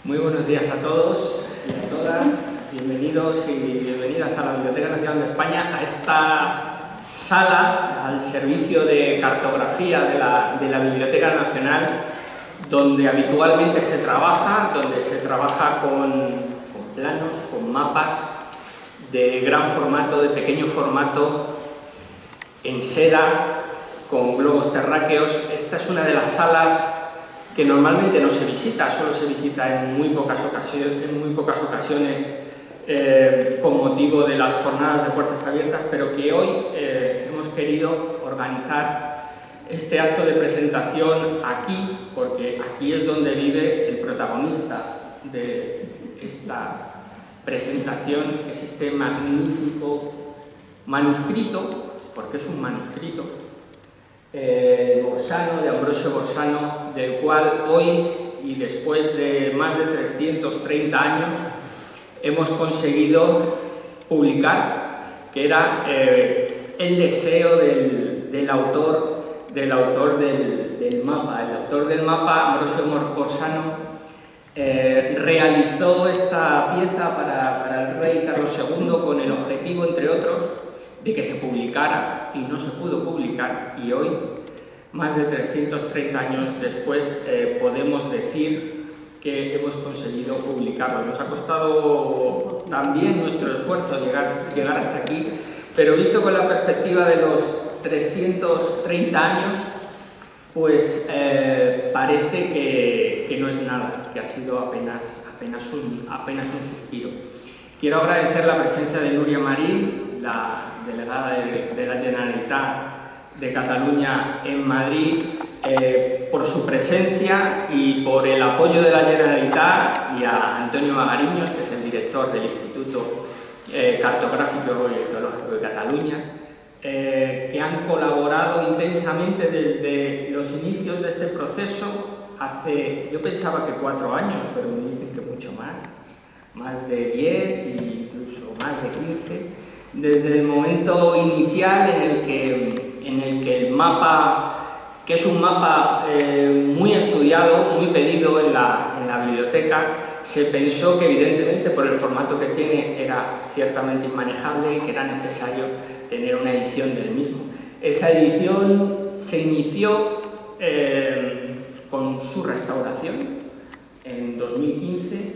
Muy buenos días a todos y a todas. Bienvenidos y bienvenidas a la Biblioteca Nacional de España, a esta sala al servicio de cartografía de la Biblioteca Nacional, donde habitualmente se trabaja, con planos, con mapas de gran formato, de pequeño formato, en seda, con globos terráqueos. Esta es una de las salas que normalmente no se visita, solo se visita en muy pocas ocasiones con motivo de las jornadas de puertas abiertas, pero que hoy hemos querido organizar este acto de presentación aquí, porque aquí es donde vive el protagonista de esta presentación, que es este magnífico manuscrito, porque es un manuscrito, Borsano, de Ambrosio Borsano, del cual hoy, y después de más de 330 años, hemos conseguido publicar, que era el deseo del autor del mapa. El autor del mapa, Ambrosio Borsano, realizó esta pieza para el rey Carlos II con el objetivo, entre otros, de que se publicara, y no se pudo publicar, y hoy, más de 330 años después, podemos decir que hemos conseguido publicarlo. Nos ha costado también nuestro esfuerzo llegar hasta aquí, pero visto con la perspectiva de los 330 años, pues parece que no es nada, que ha sido apenas un suspiro. Quiero agradecer la presencia de Núria Marín, la delegada de la Generalitat de Cataluña en Madrid, por su presencia y por el apoyo de la Generalitat, y a Antonio Magariños, que es el director del Instituto Cartográfico y Geológico de Cataluña, que han colaborado intensamente desde los inicios de este proceso. Yo pensaba que 4 años, pero me dicen que mucho más de 10 e incluso más de 15, desde el momento inicial en el que el mapa, que es un mapa muy estudiado, muy pedido en la biblioteca, se pensó que evidentemente por el formato que tiene era ciertamente inmanejable y que era necesario tener una edición del mismo. Esa edición se inició con su restauración en 2015,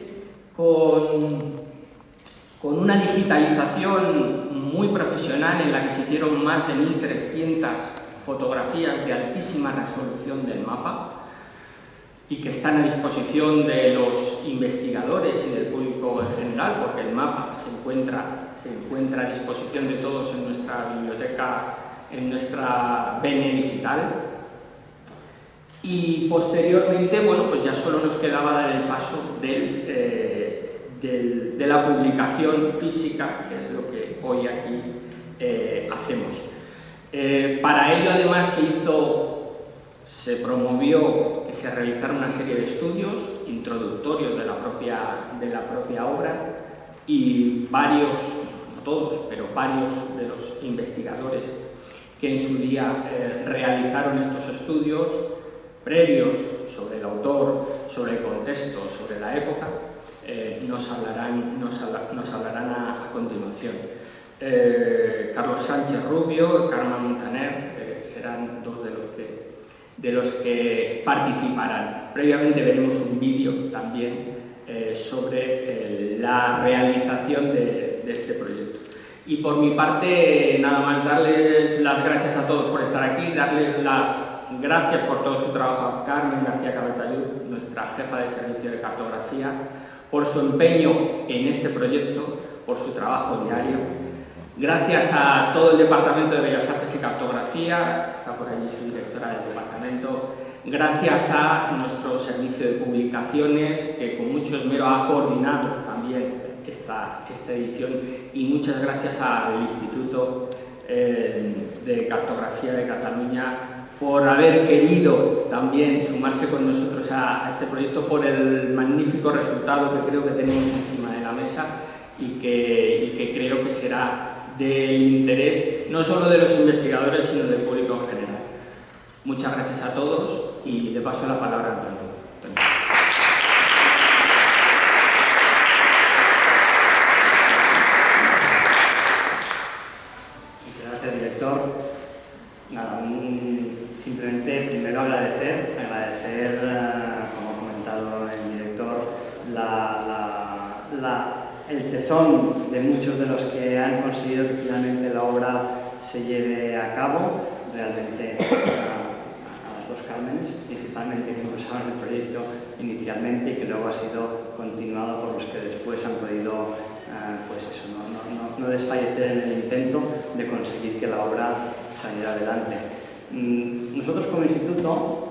con una digitalización muy profesional en la que se hicieron más de 1.300 fotografías de altísima resolución del mapa, y que están a disposición de los investigadores y del público en general, porque el mapa se encuentra a disposición de todos en nuestra biblioteca, en nuestra BN digital. Y posteriormente, bueno, pues ya solo nos quedaba dar el paso de la publicación física, que es lo que hoy aquí hacemos. Para ello, además, se promovió que se realizara una serie de estudios introductorios de la propia obra, y varios, no todos, pero varios de los investigadores que en su día realizaron estos estudios previos sobre el autor, sobre el contexto, sobre la época, nos hablarán a continuación. Carlos Sánchez Rubio, Carmen Montaner serán dos de los que participarán. Previamente veremos un vídeo también sobre la realización de este proyecto. Y por mi parte, nada más, darles las gracias a todos por estar aquí, darles las gracias por todo su trabajo a Carmen García Calatayud, nuestra jefa de servicio de cartografía, por su empeño en este proyecto, por su trabajo diario. Gracias a todo el Departamento de Bellas Artes y Cartografía, está por allí su directora del departamento. Gracias a nuestro servicio de publicaciones, que con mucho esmero ha coordinado también esta edición. Y muchas gracias al Instituto de Cartografía de Cataluña por haber querido también sumarse con nosotros a este proyecto, por el magnífico resultado que creo que tenemos encima de la mesa, y que creo que será del interés no solo de los investigadores, sino del público en general. Muchas gracias a todos, y le paso la palabra a Antonio. tesón de muchos de los que han conseguido que finalmente la obra se lleve a cabo, realmente a las dos Cármenes, principalmente que impulsaron el proyecto inicialmente y que luego ha sido continuado por los que después han podido pues eso, no desfallecer en el intento de conseguir que la obra saliera adelante. Nosotros como instituto,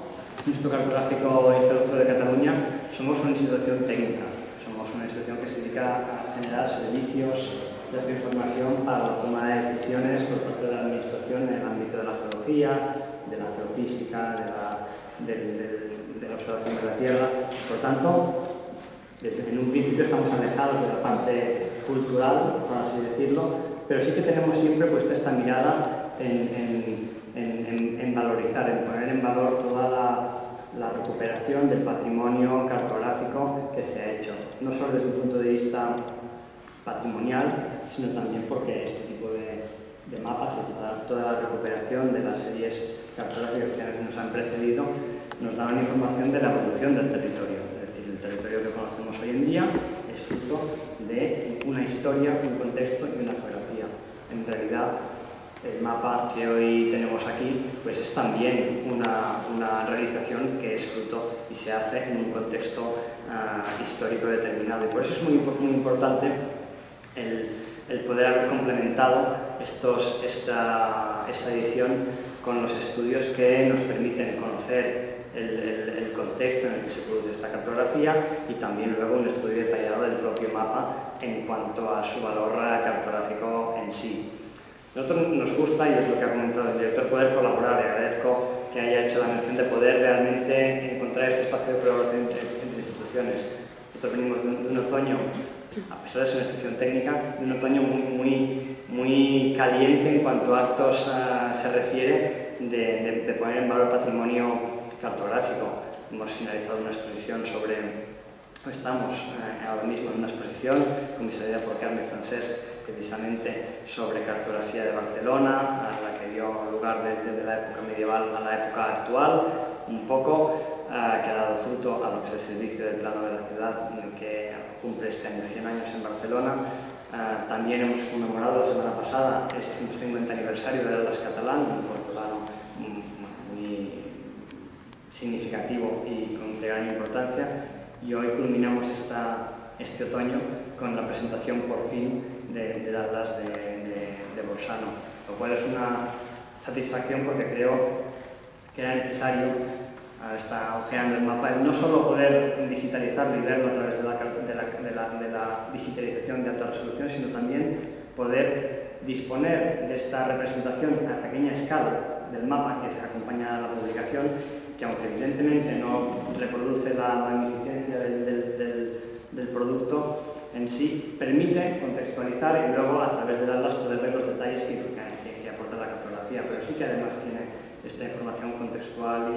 Instituto Cartográfico y Geológico de Cataluña, somos una institución técnica, somos una institución que se dedica a generar servicios de información para la toma de decisiones por parte de la administración en el ámbito de la geología, de la geofísica, de la observación de la Tierra. Por tanto, en un principio estamos alejados de la parte cultural, por así decirlo, pero sí que tenemos siempre puesta esta mirada en valorizar, en poner en valor toda la recuperación del patrimonio cartográfico que se ha hecho, no solo desde un punto de vista patrimonial, sino también porque este tipo de mapas, toda la recuperación de las series cartográficas que a veces nos han precedido, nos dan información de la evolución del territorio. Es decir, el territorio que conocemos hoy en día es fruto de una historia, un contexto y una geografía. En realidad, el mapa que hoy tenemos aquí pues es también una realización que es fruto y se hace en un contexto histórico determinado. Y por eso es muy importante el poder haber complementado esta edición con los estudios que nos permiten conocer el contexto en el que se produce esta cartografía y también luego un estudio detallado del propio mapa en cuanto a su valor cartográfico en sí. A nosotros nos gusta, y es lo que ha comentado el director, poder colaborar, y agradezco que haya hecho la mención de poder realmente encontrar este espacio de colaboración entre instituciones. Nosotros venimos de un otoño, a pesar de ser una institución técnica, de un otoño muy caliente en cuanto a actos se refiere, de poner en valor patrimonio cartográfico. Hemos finalizado una exposición estamos ahora mismo en una exposición comisariada por Carme Francesc, precisamente sobre cartografía de Barcelona, la que dio lugar desde la época medieval a la época actual, un poco, que ha dado fruto a lo que es el servicio del plano de la ciudad, que cumple este año 100 años en Barcelona. También hemos conmemorado la semana pasada ese 150 aniversario del Atlas Catalán, un plano muy significativo y de gran importancia, y hoy culminamos este otoño con la presentación por fin del Atlas de Bolzano, lo cual es una satisfacción porque creo que era necesario, está ojeando el mapa, no solo poder digitalizarlo y verlo a través de la digitalización de alta resolución, sino también poder disponer de esta representación a pequeña escala del mapa que se acompaña a la publicación, que aunque evidentemente no reproduce la magnificencia del producto en sí, permite contextualizar y luego a través del atlas poder ver los detalles que aporta la cartografía, pero sí que además tiene esta información contextual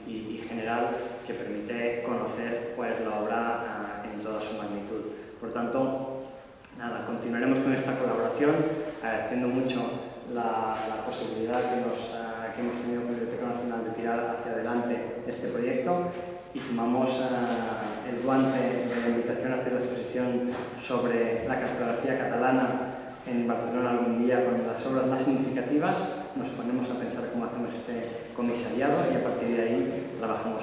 y general que permite conocer cuál es la obra en toda su magnitud. Por tanto, nada, continuaremos con esta colaboración, agradeciendo mucho la posibilidad que hemos tenido con la Biblioteca Nacional de tirar hacia adelante este proyecto, y tomamos el guante de la invitación a hacer la exposición sobre la cartografía catalana en Barcelona algún día con las obras más significativas. Nos ponemos a pensar cómo hacemos este comisariado y a partir de ahí trabajamos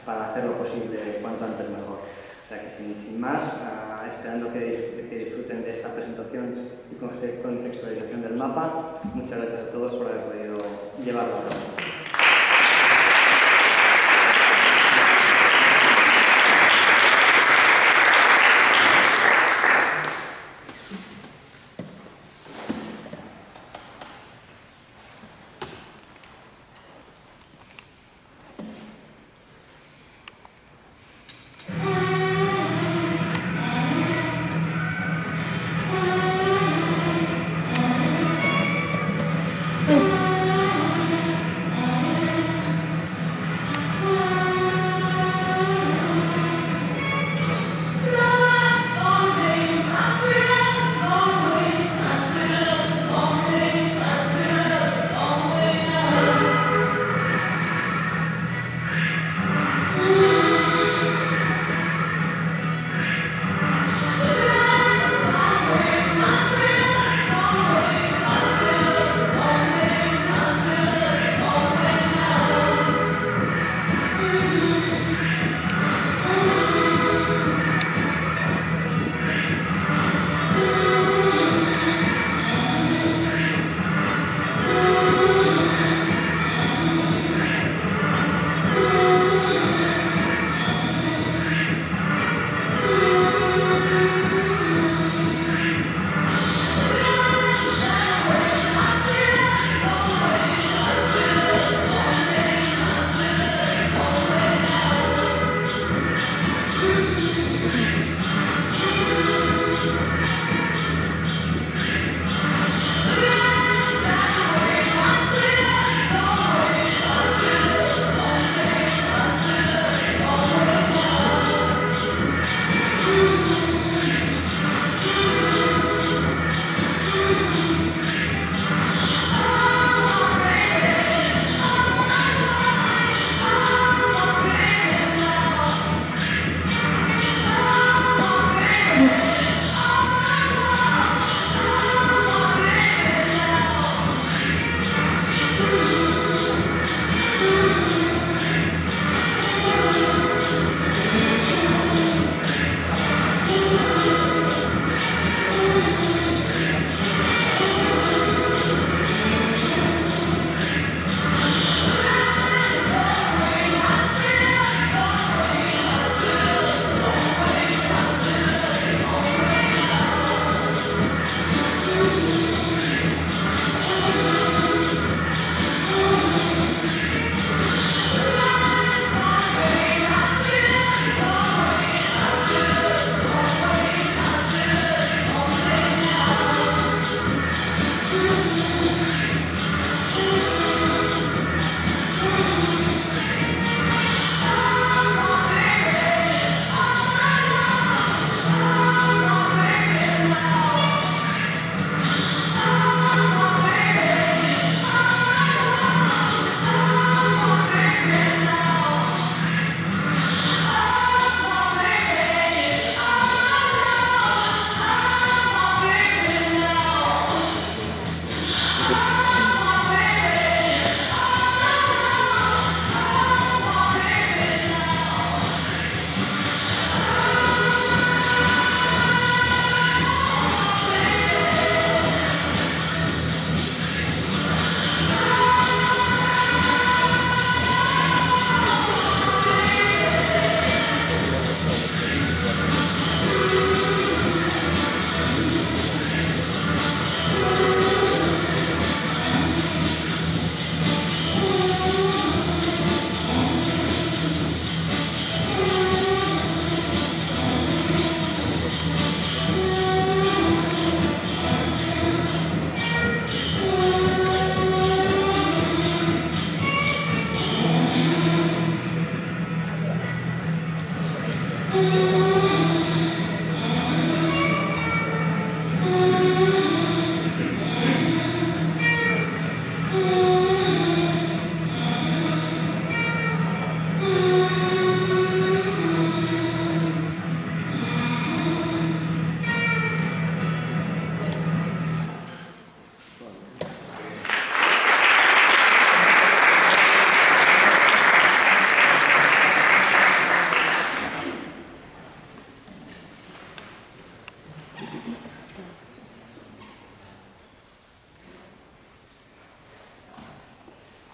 para hacer lo posible cuanto antes mejor. O sea que sin más, esperando que disfruten de esta presentación y contextualización del mapa, muchas gracias a todos por haber podido llevarlo a cabo.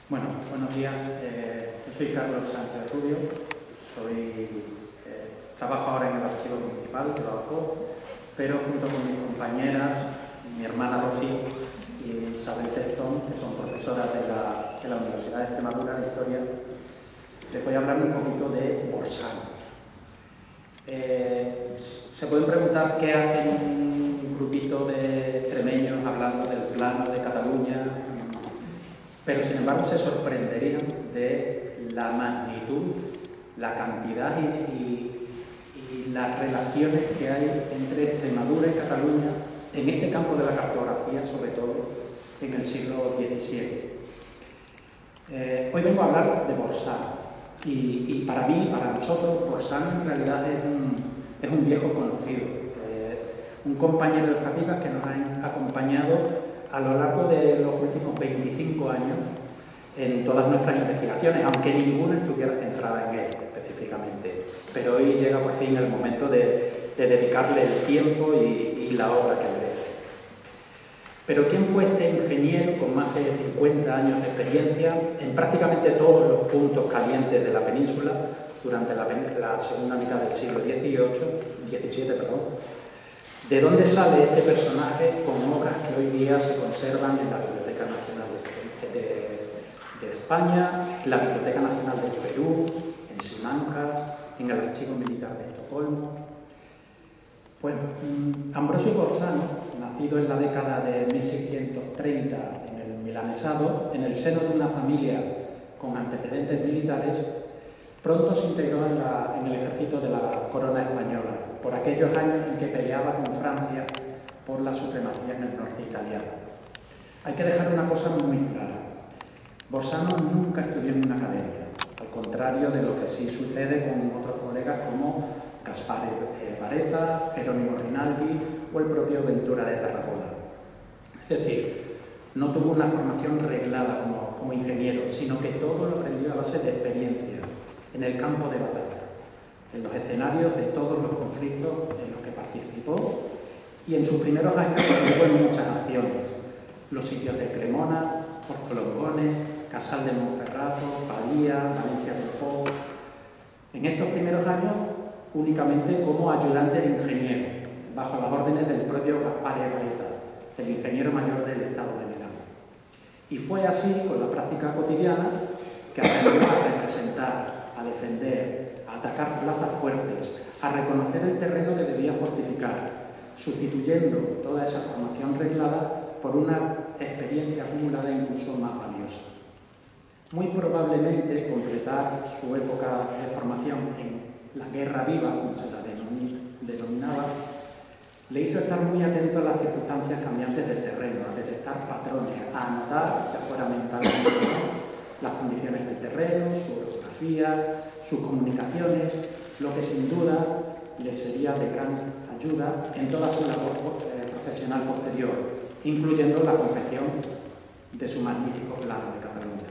Bueno, buenos días. Yo soy Carlos Sánchez Rubio, trabajo ahora en el Archivo Municipal, pero junto con mis compañeras, mi hermana Rocío y Isabel Testón, que son profesoras de la Universidad de Extremadura de Historia, les voy a hablar un poquito de Bolzano. Se pueden preguntar qué hacen un grupito de extremeños hablando del plano de Cataluña, pero sin embargo se sorprenderían de la magnitud, la cantidad y las relaciones que hay entre Extremadura y Cataluña en este campo de la cartografía, sobre todo en el siglo XVII. Hoy vengo a hablar de Bolzano y para mí, para nosotros, Bolzano en realidad es un viejo conocido, un compañero de fatigas que nos ha acompañado a lo largo de los últimos 25 años en todas nuestras investigaciones, aunque ninguna estuviera centrada en él específicamente. Pero hoy llega por fin el momento de dedicarle el tiempo y la obra que merece. Pero ¿quién fue este ingeniero con más de 50 años de experiencia en prácticamente todos los puntos calientes de la península durante la segunda mitad del siglo XVII? ¿De dónde sale este personaje con obras que hoy día se conservan en la Biblioteca Nacional de España, en la Biblioteca Nacional del Perú, en Simancas, en el Archivo Militar de Estocolmo? Bueno, Ambrosio Bolzano, nacido en la década de 1630 en el Milanesado, en el seno de una familia con antecedentes militares, pronto se integró en el ejército de la corona española, por aquellos años en que peleaba con Francia por la supremacía en el norte italiano. Hay que dejar una cosa muy clara. Bolzano nunca estudió en una academia, al contrario de lo que sí sucede con otros colegas como Gaspare Barreta, Jerónimo Rinaldi o el propio Ventura de Tarragona. Es decir, no tuvo una formación reglada como ingeniero, sino que todo lo aprendió a base de experiencia en el campo de batalla, en los escenarios de todos los conflictos en los que participó y en sus primeros años participó en muchas acciones. Los sitios de Cremona, Porcolongones, Casal de Monferrato, Palía, Valencia del Po. En estos primeros años, únicamente como ayudante de ingeniero, bajo las órdenes del propio Gaspare Barreta, el ingeniero mayor del Estado de Milán. Y fue así, con la práctica cotidiana, que aprendió a representar, a defender, a atacar plazas fuertes, a reconocer el terreno que debía fortificar, sustituyendo toda esa formación reglada por una experiencia acumulada incluso más valiosa. Muy probablemente completar su época de formación en la guerra viva, como se la denominaba, le hizo estar muy atento a las circunstancias cambiantes del terreno, a detectar patrones, a anotar, ya fuera mentalmente, las condiciones del terreno, su orografía, sus comunicaciones, lo que sin duda le sería de gran ayuda en toda su labor profesional posterior, incluyendo la confección de su magnífico plano de Cataluña.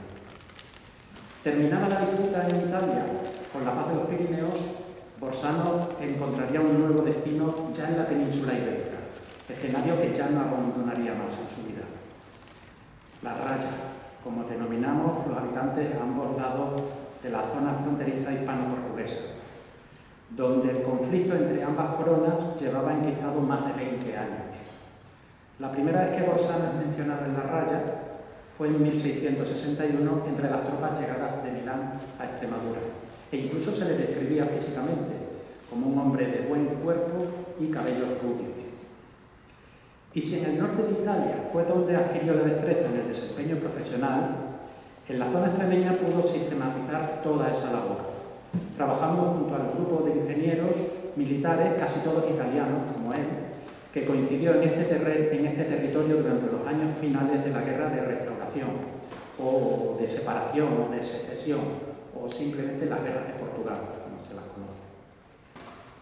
Terminada la disputa en Italia con la paz de los Pirineos, Bolzano encontraría un nuevo destino ya en la península ibérica, escenario que ya no abandonaría más en su vida. La Raya, como denominamos los habitantes a ambos lados de la zona fronteriza hispano-portuguesa, donde el conflicto entre ambas coronas llevaba enquistado más de 20 años. La primera vez que Bolzano es mencionado en La Raya fue en 1661 entre las tropas llegadas de Milán a Extremadura, e incluso se le describía físicamente como un hombre de buen cuerpo y cabellos rubios. Y si en el norte de Italia fue donde adquirió la destreza en el desempeño profesional, en la zona extremeña pudo sistematizar toda esa labor, trabajando junto al grupo de ingenieros militares, casi todos italianos como él, que coincidió en este territorio durante los años finales de la Guerra de Restauración, o de separación, o de secesión, o simplemente las guerras de Portugal, como se las conoce.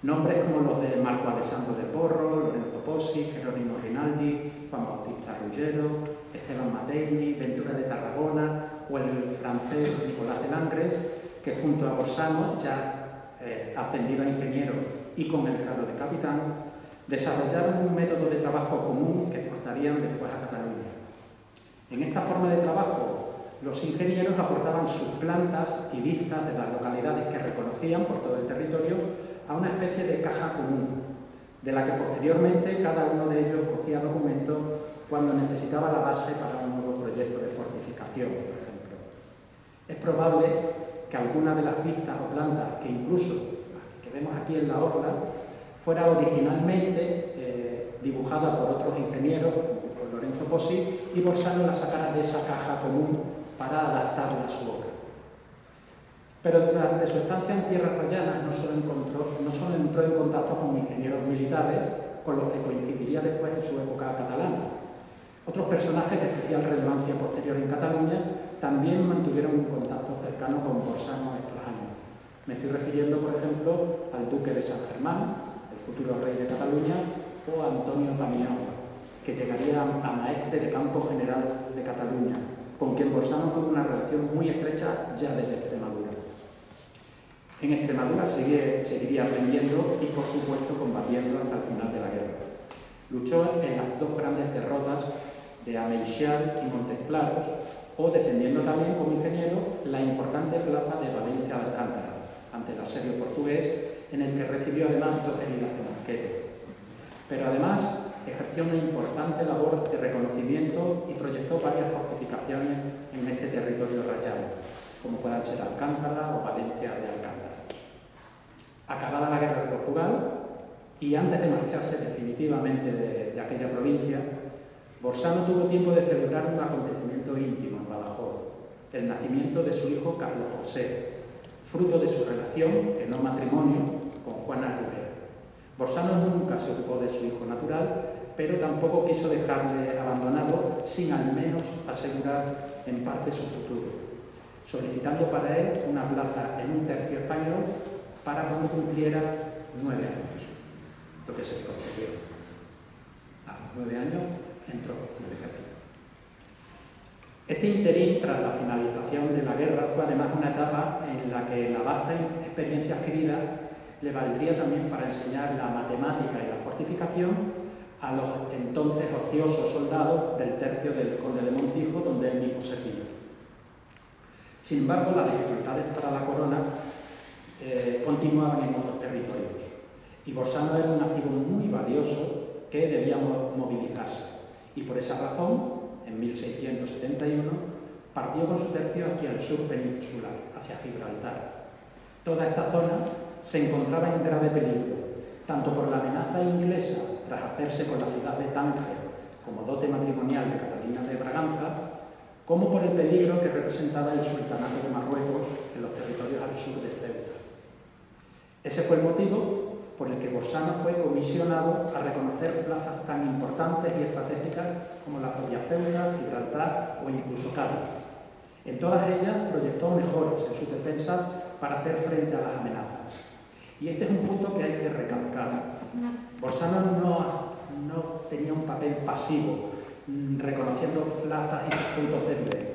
Nombres como los de Marco Alessandro de Porro, Lorenzo Pozzi, Jerónimo Rinaldi, Juan Bautista Ruggiero, Esteban Matei, Ventura de Tarragona o el francés Nicolás de Langres, que junto a Borsano, ya ascendido a ingeniero y con el grado de capitán, desarrollaron un método de trabajo común que exportarían después a Cataluña. En esta forma de trabajo, los ingenieros aportaban sus plantas y vistas de las localidades que reconocían por todo el territorio a una especie de caja común, de la que posteriormente cada uno de ellos cogía documentos cuando necesitaba la base para un nuevo proyecto de fortificación, por ejemplo. Es probable que alguna de las vistas o plantas que incluso las que vemos aquí en la orla fuera originalmente dibujada por otros ingenieros, como por Lorenzo Pozzi, y Borsano la sacara de esa caja común para adaptarla a su obra. Pero durante su estancia en tierras rayanas no solo entró en contacto con ingenieros militares, con los que coincidiría después en su época catalana. Otros personajes de especial relevancia posterior en Cataluña también mantuvieron un contacto cercano con Borsano en estos años. Me estoy refiriendo, por ejemplo, al duque de San Germán, el futuro rey de Cataluña, o a Antonio Pamiñón, que llegaría a maestre de campo general de Cataluña, con quien Borsano tuvo una relación muy estrecha ya desde Extremadura. En Extremadura seguiría aprendiendo y, por supuesto, combatiendo hasta el final de la guerra. Luchó en las dos grandes derrotas de Ameixial y Montesclaros, o defendiendo también como ingeniero la importante plaza de Valencia de Alcántara, ante el asedio portugués, en el que recibió además dos heridas de mosquete. Pero además ejerció una importante labor de reconocimiento y proyectó varias fortificaciones en este territorio rayano, como puedan ser Alcántara o Valencia de Alcántara. Acabada la guerra de Portugal, y antes de marcharse definitivamente de aquella provincia, Borsano tuvo tiempo de celebrar un acontecimiento íntimo en Badajoz, el nacimiento de su hijo Carlos José, fruto de su relación, que no matrimonio, con Juana Rubera. Borsano nunca se ocupó de su hijo natural, pero tampoco quiso dejarle abandonado sin al menos asegurar en parte su futuro, solicitando para él una plaza en un tercio español para cuando cumpliera 9 años, lo que se le concedió. A los 9 años entró en el ejército. Este interín, tras la finalización de la guerra, fue además una etapa en la que la vasta experiencia adquirida le valdría también para enseñar la matemática y la fortificación a los entonces ociosos soldados del tercio del Conde de Montijo, donde él mismo servía. Sin embargo, las dificultades para la corona continuaban en otros territorios, y Borsano era un activo muy valioso que debía movilizarse, y por esa razón, en 1671, partió con su tercio hacia el sur peninsular, hacia Gibraltar. Toda esta zona se encontraba en grave peligro, tanto por la amenaza inglesa tras hacerse con la ciudad de Tánger como dote matrimonial de Catalina de Braganza, como por el peligro que representaba el sultanato de Marruecos en los territorios al sur de Ceuta. Ese fue el motivo por el que Borsano fue comisionado a reconocer plazas tan importantes y estratégicas como la propia Ceuta, Gibraltar o incluso Cádiz. En todas ellas proyectó mejoras en sus defensas para hacer frente a las amenazas. Y este es un punto que hay que recalcar. Borsano no tenía un papel pasivo, reconociendo plazas y sus puntos débiles.